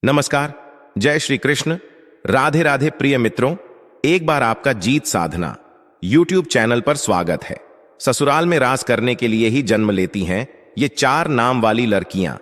नमस्कार, जय श्री कृष्ण, राधे राधे प्रिय मित्रों। एक बार आपका जीत साधना YouTube चैनल पर स्वागत है। ससुराल में राज करने के लिए ही जन्म लेती हैं ये 4 नाम वाली लड़कियां।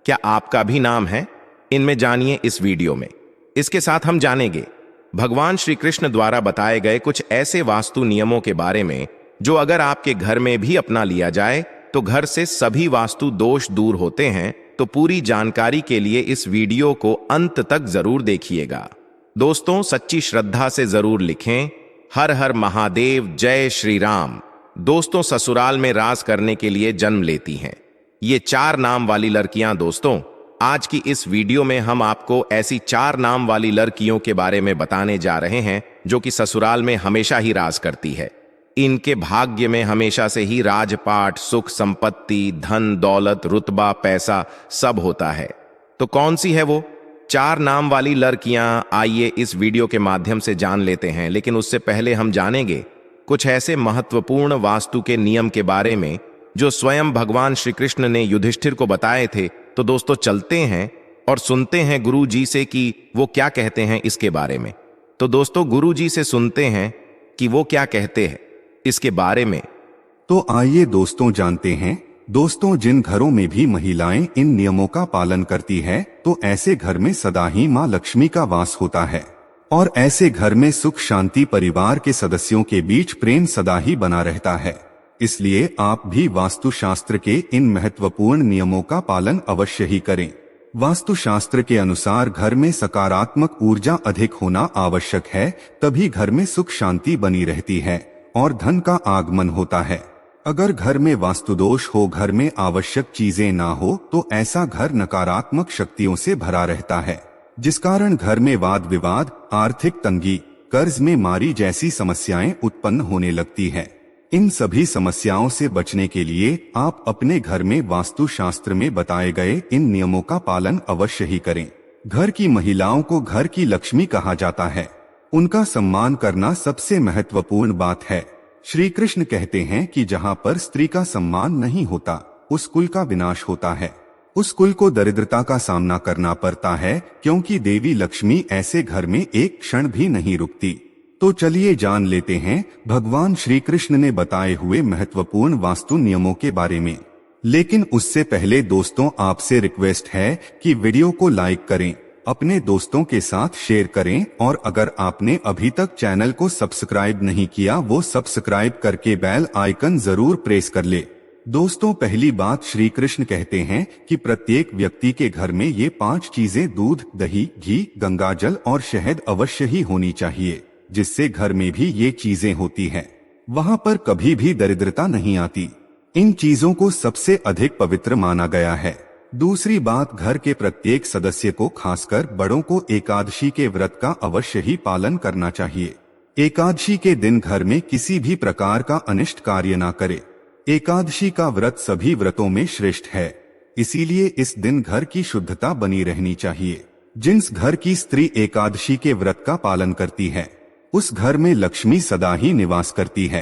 क्या आपका भी नाम है? इनमें जानिए इस वीडियो में। इसके साथ हम जानेंगे भगवान श्री कृष्ण द्वारा बताए गए कुछ ऐसे वास्तु नियमों के बारे में जो अगर आपके घर में भी अपना लिया जाए तो घर से सभी वास्तु दोष दूर होते हैं। तो पूरी जानकारी के लिए इस वीडियो को अंत तक जरूर देखिएगा। दोस्तों, सच्ची श्रद्धा से जरूर लिखें हर हर महादेव, जय श्री राम। दोस्तों, ससुराल में राज करने के लिए जन्म लेती हैं ये 4 नाम वाली लड़कियां। दोस्तों, आज की इस वीडियो में हम आपको ऐसी 4 नाम वाली लड़कियों के बारे में बताने जा रहे हैं जो कि ससुराल में हमेशा ही राज करती है। इनके भाग्य में हमेशा से ही राजपाट, सुख, संपत्ति, धन, दौलत, रुतबा, पैसा सब होता है। तो कौन सी है वो 4 नाम वाली लड़कियां? आइए इस वीडियो के माध्यम से जान लेते हैं। लेकिन उससे पहले हम जानेंगे कुछ ऐसे महत्वपूर्ण वास्तु के नियम के बारे में जो स्वयं भगवान श्री कृष्ण ने युधिष्ठिर को बताए थे। तो दोस्तों, चलते हैं और सुनते हैं गुरु जी से कि वो क्या कहते हैं इसके बारे में। तो दोस्तों, गुरु जी से सुनते हैं कि वो क्या कहते हैं इसके बारे में। तो आइए दोस्तों जानते हैं। दोस्तों, जिन घरों में भी महिलाएं इन नियमों का पालन करती है तो ऐसे घर में सदा ही मां लक्ष्मी का वास होता है और ऐसे घर में सुख शांति, परिवार के सदस्यों के बीच प्रेम सदा ही बना रहता है। इसलिए आप भी वास्तुशास्त्र के इन महत्वपूर्ण नियमों का पालन अवश्य ही करें। वास्तुशास्त्र के अनुसार घर में सकारात्मक ऊर्जा अधिक होना आवश्यक है, तभी घर में सुख शांति बनी रहती है और धन का आगमन होता है। अगर घर में वास्तुदोष हो, घर में आवश्यक चीजें ना हो तो ऐसा घर नकारात्मक शक्तियों से भरा रहता है, जिस कारण घर में वाद विवाद, आर्थिक तंगी, कर्ज में मारी जैसी समस्याएं उत्पन्न होने लगती है। इन सभी समस्याओं से बचने के लिए आप अपने घर में वास्तुशास्त्र में बताए गए इन नियमों का पालन अवश्य ही करें। घर की महिलाओं को घर की लक्ष्मी कहा जाता है। उनका सम्मान करना सबसे महत्वपूर्ण बात है। श्री कृष्ण कहते हैं कि जहाँ पर स्त्री का सम्मान नहीं होता उस कुल का विनाश होता है, उस कुल को दरिद्रता का सामना करना पड़ता है, क्योंकि देवी लक्ष्मी ऐसे घर में एक क्षण भी नहीं रुकती। तो चलिए जान लेते हैं भगवान श्री कृष्ण ने बताए हुए महत्वपूर्ण वास्तु नियमों के बारे में। लेकिन उससे पहले दोस्तों, आपसे रिक्वेस्ट है कि वीडियो को लाइक करें, अपने दोस्तों के साथ शेयर करें और अगर आपने अभी तक चैनल को सब्सक्राइब नहीं किया वो सब्सक्राइब करके बेल आइकन जरूर प्रेस कर ले। दोस्तों, पहली बात, श्री कृष्ण कहते हैं कि प्रत्येक व्यक्ति के घर में ये 5 चीजें दूध, दही, घी, गंगाजल और शहद अवश्य ही होनी चाहिए। जिससे घर में भी ये चीजें होती हैं, वहाँ पर कभी भी दरिद्रता नहीं आती। इन चीजों को सबसे अधिक पवित्र माना गया है। दूसरी बात, घर के प्रत्येक सदस्य को, खासकर बड़ों को एकादशी के व्रत का अवश्य ही पालन करना चाहिए। एकादशी के दिन घर में किसी भी प्रकार का अनिष्ट कार्य ना करे। एकादशी का व्रत सभी व्रतों में श्रेष्ठ है, इसीलिए इस दिन घर की शुद्धता बनी रहनी चाहिए। जिस घर की स्त्री एकादशी के व्रत का पालन करती है उस घर में लक्ष्मी सदा ही निवास करती है।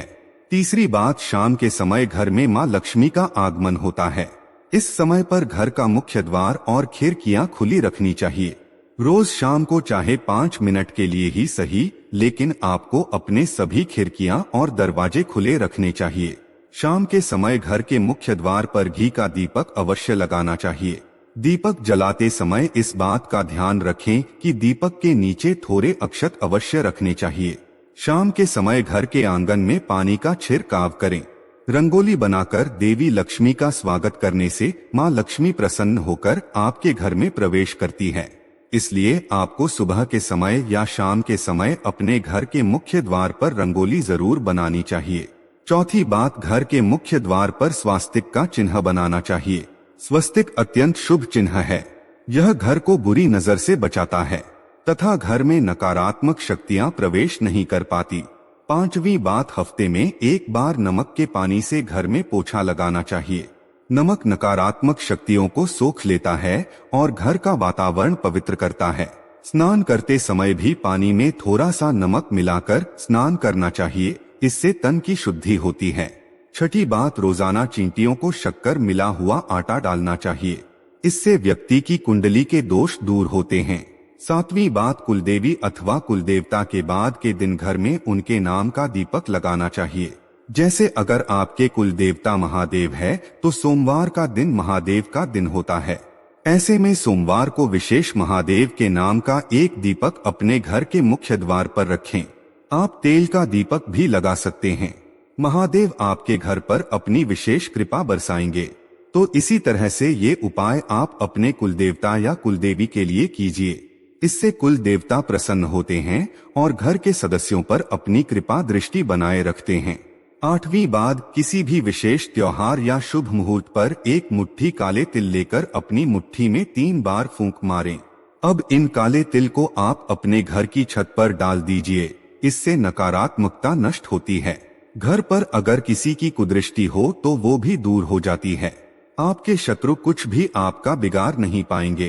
तीसरी बात, शाम के समय घर में मां लक्ष्मी का आगमन होता है। इस समय पर घर का मुख्य द्वार और खिड़कियां खुली रखनी चाहिए। रोज शाम को चाहे 5 मिनट के लिए ही सही, लेकिन आपको अपने सभी खिड़कियां और दरवाजे खुले रखने चाहिए। शाम के समय घर के मुख्य द्वार पर घी का दीपक अवश्य लगाना चाहिए। दीपक जलाते समय इस बात का ध्यान रखें कि दीपक के नीचे थोड़े अक्षत अवश्य रखने चाहिए। शाम के समय घर के आंगन में पानी का छिड़काव करें। रंगोली बनाकर देवी लक्ष्मी का स्वागत करने से मां लक्ष्मी प्रसन्न होकर आपके घर में प्रवेश करती है। इसलिए आपको सुबह के समय या शाम के समय अपने घर के मुख्य द्वार पर रंगोली जरूर बनानी चाहिए। चौथी बात, घर के मुख्य द्वार पर स्वास्तिक का चिन्ह बनाना चाहिए। स्वस्तिक अत्यंत शुभ चिन्ह है। यह घर को बुरी नजर से बचाता है तथा घर में नकारात्मक शक्तियां प्रवेश नहीं कर पाती। पांचवी बात, हफ्ते में एक बार नमक के पानी से घर में पोछा लगाना चाहिए। नमक नकारात्मक शक्तियों को सोख लेता है और घर का वातावरण पवित्र करता है। स्नान करते समय भी पानी में थोड़ा सा नमक मिलाकर स्नान करना चाहिए, इससे तन की शुद्धि होती है। छठी बात, रोजाना चींटियों को शक्कर मिला हुआ आटा डालना चाहिए। इससे व्यक्ति की कुंडली के दोष दूर होते हैं। सातवीं बात, कुलदेवी अथवा कुलदेवता के बाद के दिन घर में उनके नाम का दीपक लगाना चाहिए। जैसे अगर आपके कुलदेवता महादेव है तो सोमवार का दिन महादेव का दिन होता है। ऐसे में सोमवार को विशेष महादेव के नाम का एक दीपक अपने घर के मुख्य द्वार पर रखें। आप तेल का दीपक भी लगा सकते हैं। महादेव आपके घर पर अपनी विशेष कृपा बरसाएंगे। तो इसी तरह से ये उपाय आप अपने कुलदेवता या कुलदेवी के लिए कीजिए। इससे कुल देवता प्रसन्न होते हैं और घर के सदस्यों पर अपनी कृपा दृष्टि बनाए रखते हैं। आठवीं बात, किसी भी विशेष त्योहार या शुभ मुहूर्त पर एक मुट्ठी काले तिल लेकर अपनी मुट्ठी में 3 बार फूंक मारें। अब इन काले तिल को आप अपने घर की छत पर डाल दीजिए। इससे नकारात्मकता नष्ट होती है। घर पर अगर किसी की कुदृष्टि हो तो वो भी दूर हो जाती है। आपके शत्रु कुछ भी आपका बिगाड़ नहीं पाएंगे।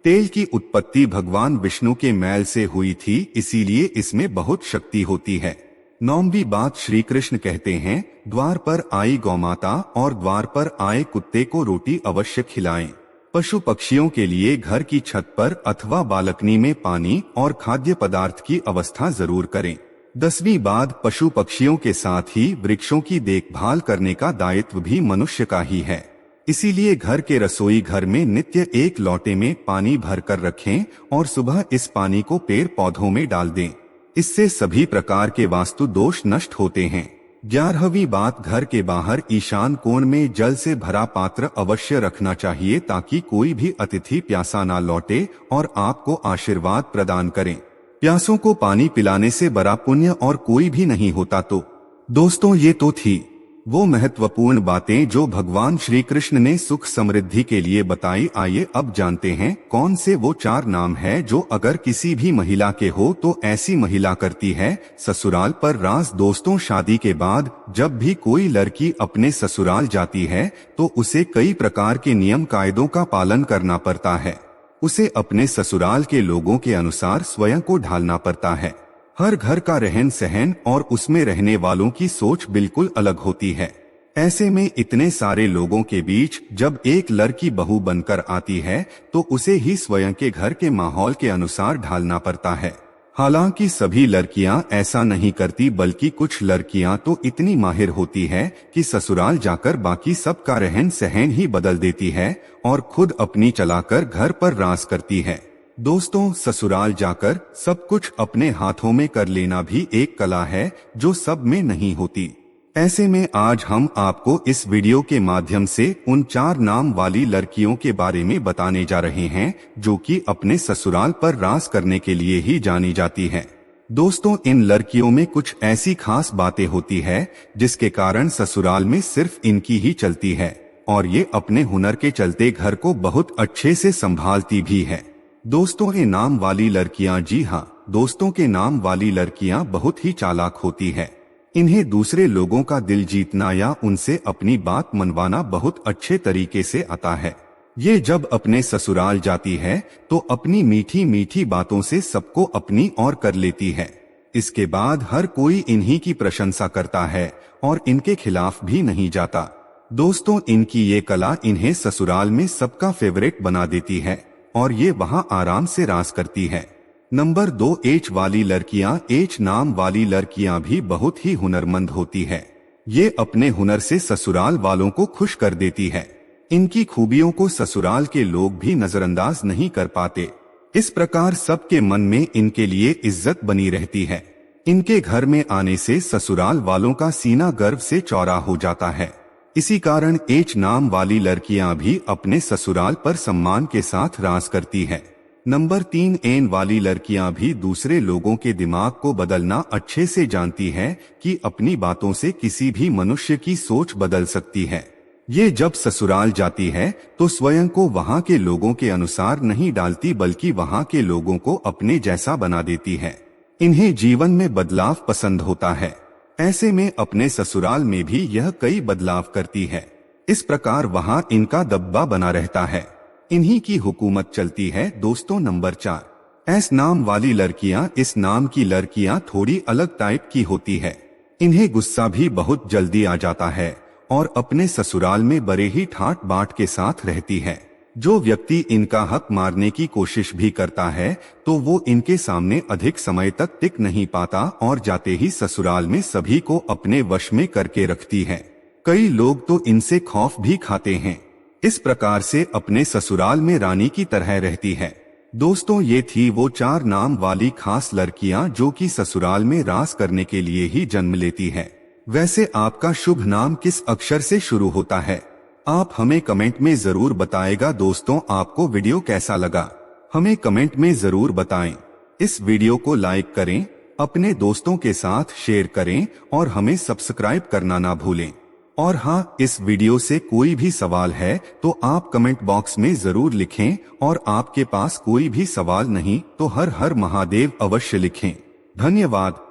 तेल की उत्पत्ति भगवान विष्णु के मैल से हुई थी, इसीलिए इसमें बहुत शक्ति होती है। 9वीं बात, श्री कृष्ण कहते हैं, द्वार पर आई गौमाता और द्वार पर आए कुत्ते को रोटी अवश्य खिलाएं। पशु पक्षियों के लिए घर की छत पर अथवा बालकनी में पानी और खाद्य पदार्थ की व्यवस्था जरूर करें। 10वीं बात, पशु पक्षियों के साथ ही वृक्षों की देखभाल करने का दायित्व भी मनुष्य का ही है। इसीलिए घर के रसोई घर में नित्य एक लोटे में पानी भरकर रखें और सुबह इस पानी को पेड़ पौधों में डाल दें। इससे सभी प्रकार के वास्तु दोष नष्ट होते हैं। 11वीं बात, घर के बाहर ईशान कोण में जल से भरा पात्र अवश्य रखना चाहिए ताकि कोई भी अतिथि प्यासा ना लौटे और आपको आशीर्वाद प्रदान करें। प्यासों को पानी पिलाने से बड़ा पुण्य और कोई भी नहीं होता। तो दोस्तों, ये तो थी वो महत्वपूर्ण बातें जो भगवान श्री कृष्ण ने सुख समृद्धि के लिए बताई। आइए अब जानते हैं कौन से वो 4 नाम है जो अगर किसी भी महिला के हो तो ऐसी महिला करती है ससुराल पर राज। दोस्तों, शादी के बाद जब भी कोई लड़की अपने ससुराल जाती है तो उसे कई प्रकार के नियम कायदों का पालन करना पड़ता है। उसे अपने ससुराल के लोगों के अनुसार स्वयं को ढालना पड़ता है। हर घर का रहन सहन और उसमें रहने वालों की सोच बिल्कुल अलग होती है। ऐसे में इतने सारे लोगों के बीच जब एक लड़की बहू बनकर आती है तो उसे ही स्वयं के घर के माहौल के अनुसार ढालना पड़ता है। हालांकि सभी लड़कियां ऐसा नहीं करती, बल्कि कुछ लड़कियां तो इतनी माहिर होती है कि ससुराल जाकर बाकी सबका रहन सहन ही बदल देती है और खुद अपनी चलाकर घर पर राज करती है। दोस्तों, ससुराल जाकर सब कुछ अपने हाथों में कर लेना भी एक कला है जो सब में नहीं होती। ऐसे में आज हम आपको इस वीडियो के माध्यम से उन 4 नाम वाली लड़कियों के बारे में बताने जा रहे हैं जो कि अपने ससुराल पर राज करने के लिए ही जानी जाती हैं। दोस्तों, इन लड़कियों में कुछ ऐसी खास बातें होती है जिसके कारण ससुराल में सिर्फ इनकी ही चलती है और ये अपने हुनर के चलते घर को बहुत अच्छे से संभालती भी है। दोस्तों, ये नाम वाली लड़कियां, जी हाँ दोस्तों, के नाम वाली लड़कियां बहुत ही चालाक होती है। इन्हें दूसरे लोगों का दिल जीतना या उनसे अपनी बात मनवाना बहुत अच्छे तरीके से आता है। ये जब अपने ससुराल जाती है तो अपनी मीठी मीठी बातों से सबको अपनी ओर कर लेती है। इसके बाद हर कोई इन्हीं की प्रशंसा करता है और इनके खिलाफ भी नहीं जाता। दोस्तों, इनकी ये कला इन्हें ससुराल में सबका फेवरेट बना देती है और ये वहाँ आराम से राज करती है। नंबर 2, एच वाली लड़कियां। एच नाम वाली लड़कियां भी बहुत ही हुनरमंद होती है। ये अपने हुनर से ससुराल वालों को खुश कर देती है। इनकी खूबियों को ससुराल के लोग भी नजरअंदाज नहीं कर पाते। इस प्रकार सबके मन में इनके लिए इज्जत बनी रहती है। इनके घर में आने से ससुराल वालों का सीना गर्व से चौड़ा हो जाता है। इसी कारण एच नाम वाली लड़कियां भी अपने ससुराल पर सम्मान के साथ राज करती है। नंबर 3, एन वाली लड़कियां भी दूसरे लोगों के दिमाग को बदलना अच्छे से जानती है कि अपनी बातों से किसी भी मनुष्य की सोच बदल सकती है। ये जब ससुराल जाती है तो स्वयं को वहां के लोगों के अनुसार नहीं डालती, बल्कि वहां के लोगों को अपने जैसा बना देती है। इन्हें जीवन में बदलाव पसंद होता है। ऐसे में अपने ससुराल में भी यह कई बदलाव करती है। इस प्रकार वहां इनका दबदबा बना रहता है। इन्हीं की हुकूमत चलती है। दोस्तों, नंबर 4, एस नाम वाली लड़कियां। इस नाम की लड़कियां थोड़ी अलग टाइप की होती है। इन्हें गुस्सा भी बहुत जल्दी आ जाता है और अपने ससुराल में बड़े ही ठाट बाट के साथ रहती है। जो व्यक्ति इनका हक मारने की कोशिश भी करता है तो वो इनके सामने अधिक समय तक टिक नहीं पाता और जाते ही ससुराल में सभी को अपने वश में करके रखती है। कई लोग तो इनसे खौफ भी खाते हैं। इस प्रकार से अपने ससुराल में रानी की तरह रहती है। दोस्तों, ये थी वो 4 नाम वाली खास लड़कियां जो कि ससुराल में राज करने के लिए ही जन्म लेती है। वैसे आपका शुभ नाम किस अक्षर से शुरू होता है? आप हमें कमेंट में जरूर बताएगा। दोस्तों, आपको वीडियो कैसा लगा हमें कमेंट में जरूर बताएं। इस वीडियो को लाइक करें, अपने दोस्तों के साथ शेयर करें और हमें सब्सक्राइब करना ना भूलें। और हाँ, इस वीडियो से कोई भी सवाल है तो आप कमेंट बॉक्स में जरूर लिखें और आपके पास कोई भी सवाल नहीं तो हर हर महादेव अवश्य लिखें। धन्यवाद।